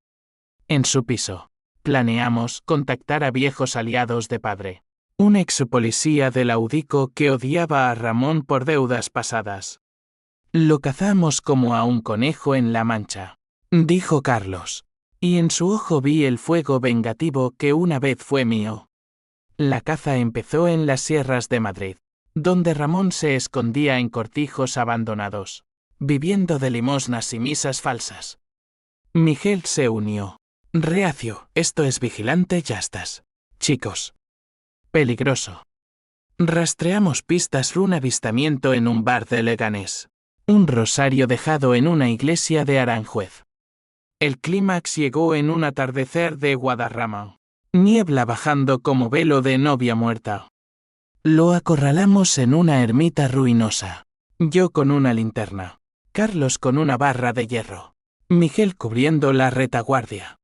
En su piso, planeamos contactar a viejos aliados de padre. Un ex policía del Audico que odiaba a Ramón por deudas pasadas. Lo cazamos como a un conejo en la mancha, dijo Carlos, y en su ojo vi el fuego vengativo que una vez fue mío. La caza empezó en las sierras de Madrid, donde Ramón se escondía en cortijos abandonados, viviendo de limosnas y misas falsas. Miguel se unió. Reacio, esto es vigilante yastas. Chicos. Peligroso. Rastreamos pistas un avistamiento en un bar de Leganés. Un rosario dejado en una iglesia de Aranjuez. El clímax llegó en un atardecer de Guadarrama. Niebla bajando como velo de novia muerta. Lo acorralamos en una ermita ruinosa. Yo con una linterna. Carlos con una barra de hierro. Miguel cubriendo la retaguardia.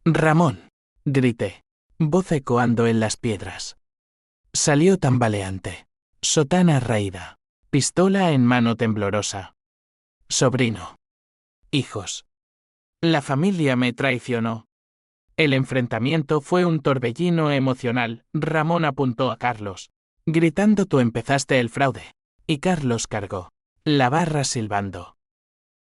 Ramón, grité, voz ecoando en las piedras. Salió tambaleante. Sotana raída. Pistola en mano temblorosa. Sobrino. Hijos. La familia me traicionó. El enfrentamiento fue un torbellino emocional. Ramón apuntó a Carlos, gritando: tú empezaste el fraude. Y Carlos cargó la barra silbando.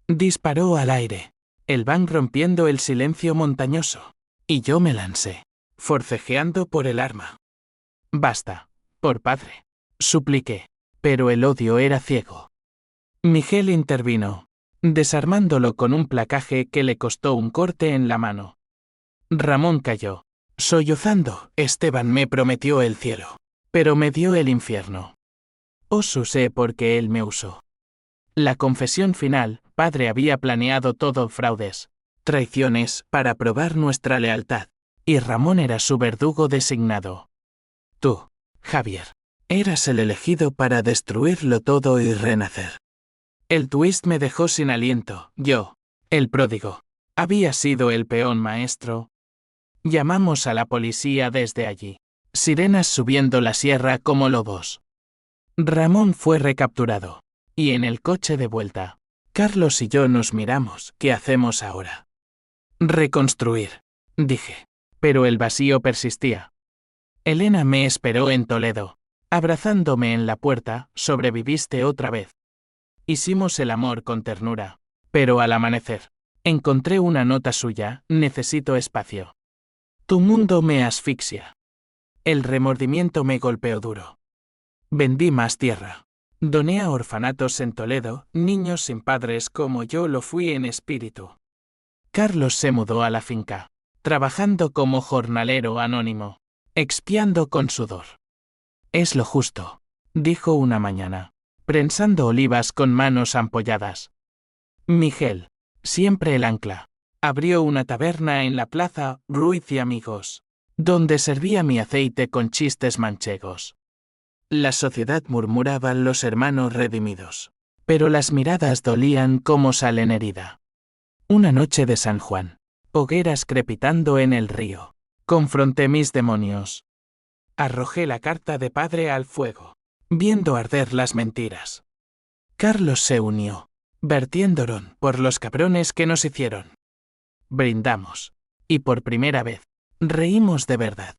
Disparó al aire, el bang rompiendo el silencio montañoso. Y yo me lancé, forcejeando por el arma. Basta, por padre, supliqué, pero el odio era ciego. Miguel intervino, desarmándolo con un placaje que le costó un corte en la mano. Ramón cayó, sollozando. Esteban me prometió el cielo, pero me dio el infierno. Os usé porque él me usó. La confesión final: padre había planeado todo: fraudes, traiciones, para probar nuestra lealtad, y Ramón era su verdugo designado. Tú, Javier, eras el elegido para destruirlo todo y renacer. El twist me dejó sin aliento. Yo, el pródigo, había sido el peón maestro. Llamamos a la policía desde allí. Sirenas subiendo la sierra como lobos. Ramón fue recapturado. Y en el coche de vuelta, Carlos y yo nos miramos. ¿Qué hacemos ahora? Reconstruir, dije. Pero el vacío persistía. Elena me esperó en Toledo, abrazándome en la puerta. Sobreviviste otra vez. Hicimos el amor con ternura. Pero al amanecer, encontré una nota suya: necesito espacio. Tu mundo me asfixia. El remordimiento me golpeó duro. Vendí más tierra. Doné a orfanatos en Toledo, niños sin padres como yo lo fui en espíritu. Carlos se mudó a la finca, trabajando como jornalero anónimo, expiando con sudor. Es lo justo, dijo una mañana, prensando olivas con manos ampolladas. Miguel, siempre el ancla, abrió una taberna en la plaza Ruiz y Amigos, donde servía mi aceite con chistes manchegos. La sociedad murmuraba: los hermanos redimidos. Pero las miradas dolían como sal en herida. Una noche de San Juan, hogueras crepitando en el río, confronté mis demonios. Arrojé la carta de padre al fuego, viendo arder las mentiras. Carlos se unió, vertiendo ron por los cabrones que nos hicieron. Brindamos, y por primera vez, reímos de verdad.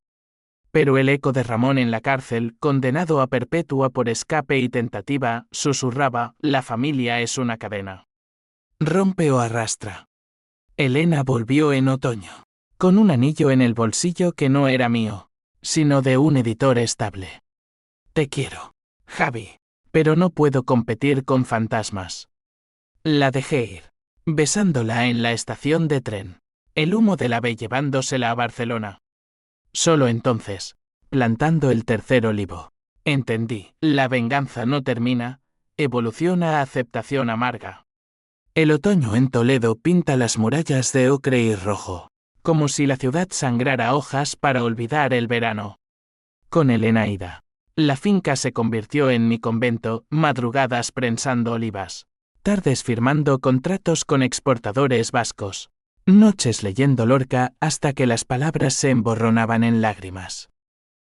Pero el eco de Ramón en la cárcel, condenado a perpetua por escape y tentativa, susurraba: la familia es una cadena. Rompe o arrastra. Elena volvió en otoño, con un anillo en el bolsillo que no era mío, sino de un editor estable. Te quiero, Javi, pero no puedo competir con fantasmas. La dejé ir, besándola en la estación de tren, el humo del ave llevándosela a Barcelona. Solo entonces, plantando el tercer olivo, entendí: la venganza no termina, evoluciona a aceptación amarga. El otoño en Toledo pinta las murallas de ocre y rojo, como si la ciudad sangrara hojas para olvidar el verano. Con Elena ida, la finca se convirtió en mi convento: madrugadas prensando olivas, tardes firmando contratos con exportadores vascos, noches leyendo Lorca hasta que las palabras se emborronaban en lágrimas.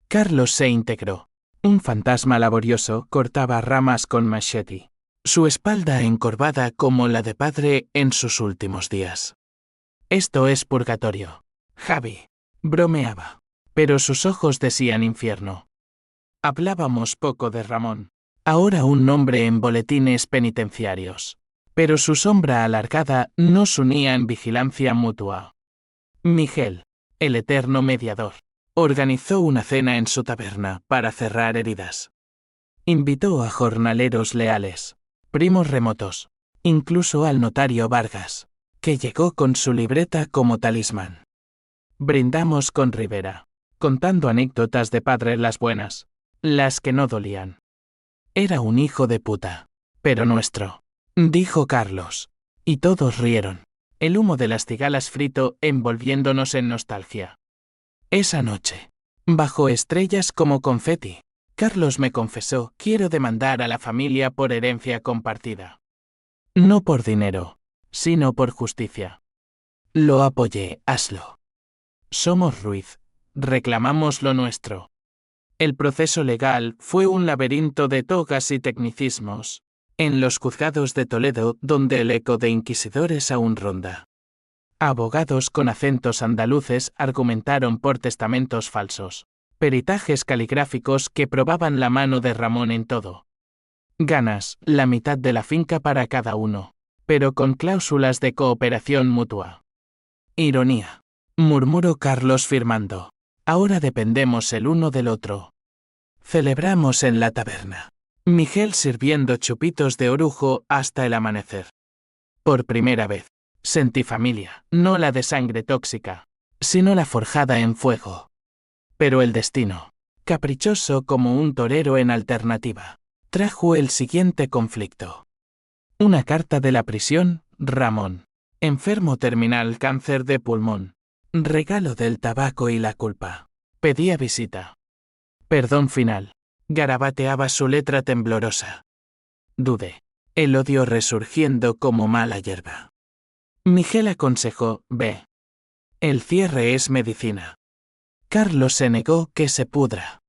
Carlos se integró. Un fantasma laborioso cortaba ramas con machete, su espalda encorvada como la de padre en sus últimos días. Esto es purgatorio, Javi, bromeaba, pero sus ojos decían infierno. Hablábamos poco de Ramón, ahora un nombre en boletines penitenciarios, pero su sombra alargada nos unía en vigilancia mutua. Miguel, el eterno mediador, organizó una cena en su taberna para cerrar heridas. Invitó a jornaleros leales, primos remotos, incluso al notario Vargas, que llegó con su libreta como talismán. Brindamos con Rivera, contando anécdotas de padre, las buenas, las que no dolían. Era un hijo de puta, pero nuestro, dijo Carlos, y todos rieron, el humo de las cigalas frito envolviéndonos en nostalgia. Esa noche, bajo estrellas como confeti, Carlos me confesó: quiero demandar a la familia por herencia compartida. No por dinero, sino por justicia. Lo apoyé: hazlo. Somos Ruiz, reclamamos lo nuestro. El proceso legal fue un laberinto de togas y tecnicismos, en los juzgados de Toledo donde el eco de inquisidores aún ronda. Abogados con acentos andaluces argumentaron por testamentos falsos. Peritajes caligráficos que probaban la mano de Ramón en todo. Ganas, la mitad de la finca para cada uno, pero con cláusulas de cooperación mutua. Ironía, murmuró Carlos firmando. Ahora dependemos el uno del otro. Celebramos en la taberna. Miguel sirviendo chupitos de orujo hasta el amanecer. Por primera vez, sentí familia, no la de sangre tóxica, sino la forjada en fuego. Pero el destino, caprichoso como un torero en alternativa, trajo el siguiente conflicto. Una carta de la prisión, Ramón. Enfermo terminal cáncer de pulmón. Regalo del tabaco y la culpa. Pedía visita. Perdón final. Garabateaba su letra temblorosa. Dudé. El odio resurgiendo como mala hierba. Miguel aconsejó, ve. El cierre es medicina. Carlos se negó que se pudra.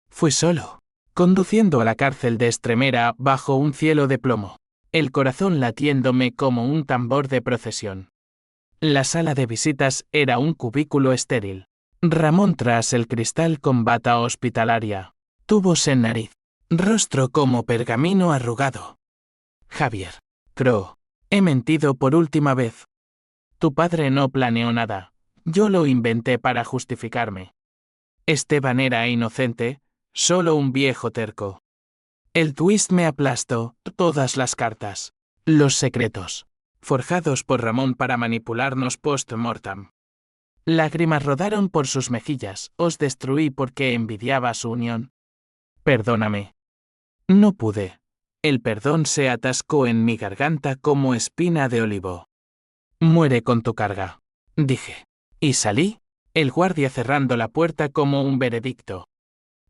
Fui solo, conduciendo a la cárcel de Estremera bajo un cielo de plomo, el corazón latiéndome como un tambor de procesión. La sala de visitas era un cubículo estéril. Ramón tras el cristal con bata hospitalaria, tubos en nariz, rostro como pergamino arrugado. Javier, croó, he mentido por última vez. Tu padre no planeó nada, yo lo inventé para justificarme. Esteban era inocente, solo un viejo terco. El twist me aplastó, todas las cartas, los secretos, forjados por Ramón para manipularnos post-mortem. Lágrimas rodaron por sus mejillas, os destruí porque envidiaba su unión. Perdóname. No pude. El perdón se atascó en mi garganta como espina de olivo. Muere con tu carga, dije. Y salí, el guardia cerrando la puerta como un veredicto.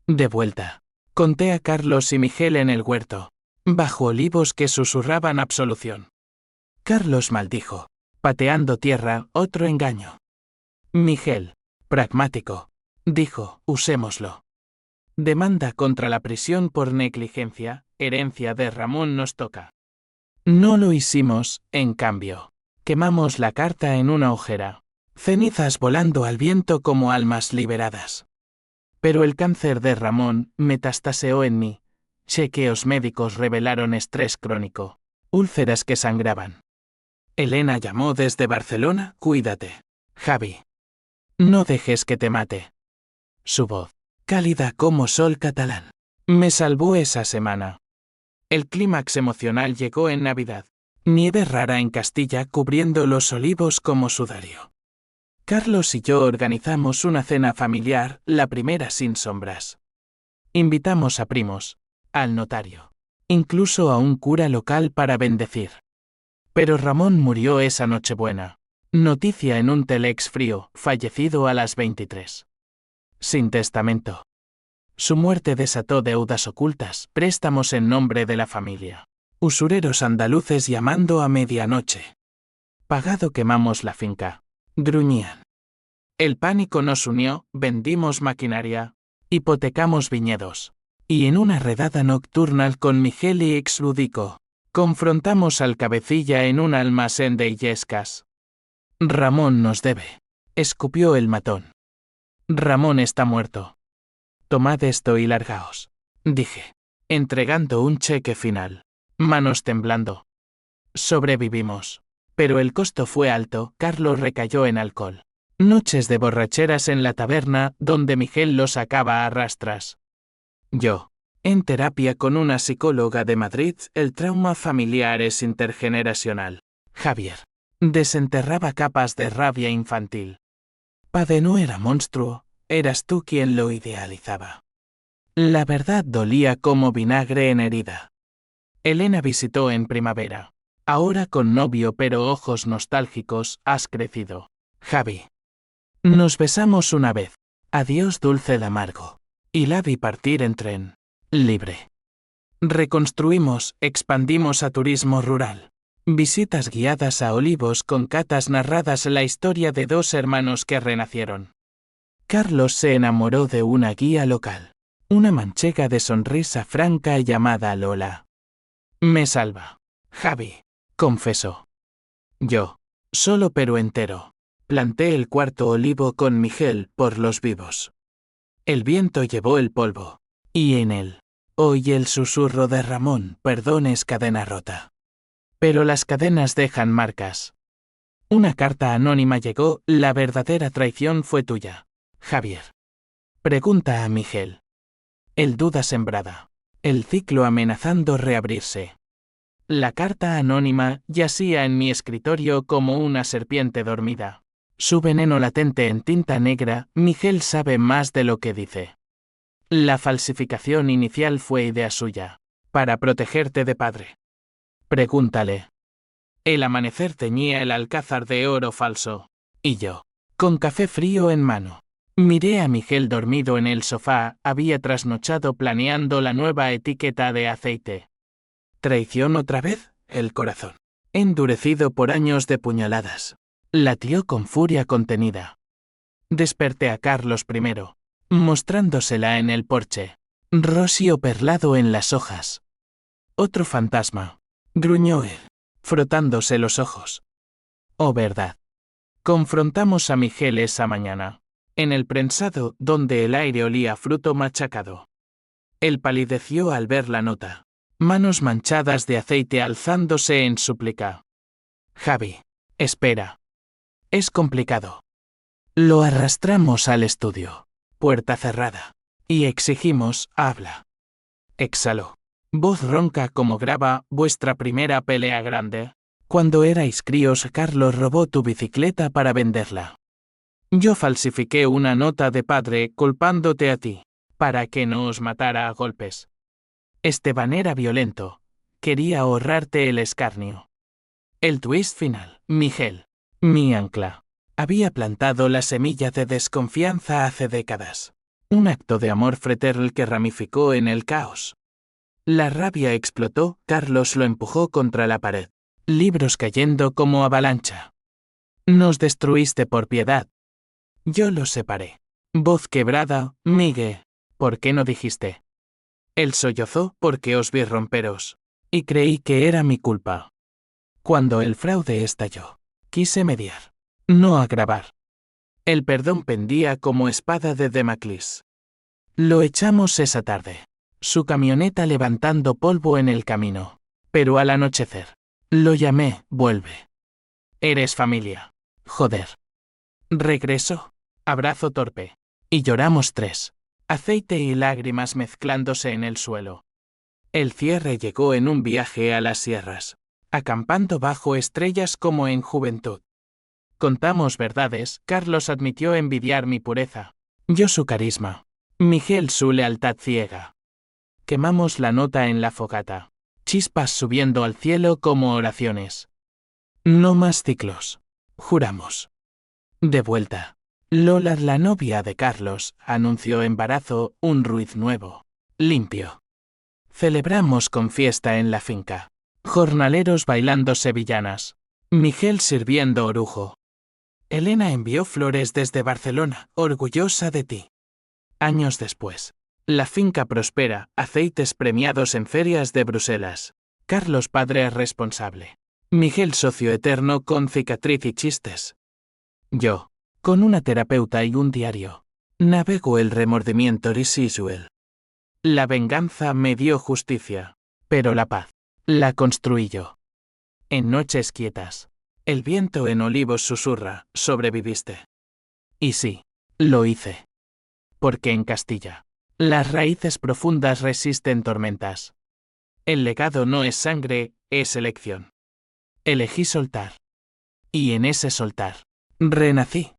De vuelta, conté a Carlos y Miguel en el huerto, bajo olivos que susurraban absolución. Carlos maldijo, pateando tierra, otro engaño. Miguel, pragmático, dijo, usémoslo. Demanda contra la prisión por negligencia, herencia de Ramón nos toca. No lo hicimos, en cambio. Quemamos la carta en una ojera, cenizas volando al viento como almas liberadas. Pero el cáncer de Ramón metastaseó en mí. Chequeos médicos revelaron estrés crónico, úlceras que sangraban. Elena llamó desde Barcelona, cuídate, Javi. No dejes que te mate. Su voz, cálida como sol catalán, me salvó esa semana. El clímax emocional llegó en Navidad. Nieve rara en Castilla cubriendo los olivos como sudario. Carlos y yo organizamos una cena familiar, la primera sin sombras. Invitamos a primos, al notario, incluso a un cura local para bendecir. Pero Ramón murió esa Nochebuena. Noticia en un telex frío, fallecido a las 23. Sin testamento. Su muerte desató deudas ocultas, préstamos en nombre de la familia. Usureros andaluces llamando a medianoche. Pagado quemamos la finca. Gruñían. El pánico nos unió, vendimos maquinaria, hipotecamos viñedos. Y en una redada nocturnal con Miguel y Exludico, confrontamos al cabecilla en un almacén de Illescas. Ramón nos debe, escupió el matón. Ramón está muerto. Tomad esto y largaos, dije, entregando un cheque final. Manos temblando. Sobrevivimos. Pero el costo fue alto, Carlos recayó en alcohol. Noches de borracheras en la taberna, donde Miguel lo sacaba a rastras. Yo, en terapia con una psicóloga de Madrid, el trauma familiar es intergeneracional. Javier. Desenterraba capas de rabia infantil. Padre no era monstruo, eras tú quien lo idealizaba. La verdad dolía como vinagre en herida. Elena visitó en primavera. Ahora con novio pero ojos nostálgicos, has crecido. Javi. Nos besamos una vez. Adiós dulce de amargo. Y la vi partir en tren. Libre. Reconstruimos, expandimos a turismo rural. Visitas guiadas a olivos con catas narradas la historia de dos hermanos que renacieron. Carlos se enamoró de una guía local. Una manchega de sonrisa franca llamada Lola. Me salva. Javi, confesó. Yo, Solo pero entero. Planté el cuarto olivo con Miguel por los vivos. El viento llevó el polvo. Y en él oí el susurro de Ramón, perdón es cadena rota. Pero las cadenas dejan marcas. Una carta anónima llegó, la verdadera traición fue tuya. Javier. Pregunta a Miguel. El duda sembrada. El ciclo amenazando reabrirse. La carta anónima yacía en mi escritorio como una serpiente dormida. Su veneno latente en tinta negra, Miguel sabe más de lo que dice. La falsificación inicial fue idea suya. Para protegerte de padre. Pregúntale. El amanecer teñía el alcázar de oro falso. Y yo, con café frío en mano, miré a Miguel dormido en el sofá, había trasnochado planeando la nueva etiqueta de aceite. ¿Traición otra vez? El corazón, endurecido por años de puñaladas, latió con furia contenida. Desperté a Carlos I, mostrándosela en el porche, rosio perlado en las hojas. Otro fantasma, gruñó él, frotándose los ojos. Oh, verdad. Confrontamos a Miguel esa mañana, en el prensado donde el aire olía a fruto machacado. Él palideció al ver la nota, manos manchadas de aceite alzándose en súplica. Javi, espera. Es complicado. Lo arrastramos al estudio, puerta cerrada, y exigimos, habla. Exhaló. Voz ronca como graba, vuestra primera pelea grande. Cuando erais críos, Carlos robó tu bicicleta para venderla. Yo falsifiqué una nota de padre culpándote a ti, para que no os matara a golpes. Esteban era violento, quería ahorrarte el escarnio. El twist final, Miguel, mi ancla, había plantado la semilla de desconfianza hace décadas. Un acto de amor fraternal que ramificó en el caos. La rabia explotó, Carlos lo empujó contra la pared. Libros cayendo como avalancha. Nos destruiste por piedad. Yo los separé. Voz quebrada, Miguel, ¿por qué no dijiste? Él sollozó porque os vi romperos. Y creí que era mi culpa. Cuando el fraude estalló, quise mediar, no agravar. El perdón pendía como espada de Damocles. Lo echamos esa tarde. Su camioneta levantando polvo en el camino. Pero al anochecer, lo llamé, vuelve. Eres familia. Joder. Regresó. Abrazo torpe. Y lloramos tres. Aceite y lágrimas mezclándose en el suelo. El cierre llegó en un viaje a las sierras, acampando bajo estrellas como en juventud. Contamos verdades, Carlos admitió envidiar mi pureza. Yo su carisma. Miguel su lealtad ciega. Quemamos la nota en la fogata. Chispas subiendo al cielo como oraciones. No más ciclos. Juramos. De vuelta. Lola, la novia de Carlos, anunció embarazo, un Ruiz nuevo. Limpio. Celebramos con fiesta en la finca. Jornaleros bailando sevillanas. Miguel sirviendo orujo. Elena envió flores desde Barcelona, orgullosa de ti. Años después. La finca prospera, aceites premiados en ferias de Bruselas. Carlos padre responsable. Miguel socio eterno con cicatriz y chistes. Yo, con una terapeuta y un diario, navego el remordimiento residual. La venganza me dio justicia, pero la paz, la construí yo. En noches quietas, el viento en olivos susurra, sobreviviste. Y sí, lo hice. Porque en Castilla, las raíces profundas resisten tormentas. El legado no es sangre, es elección. Elegí soltar. Y en ese soltar, renací.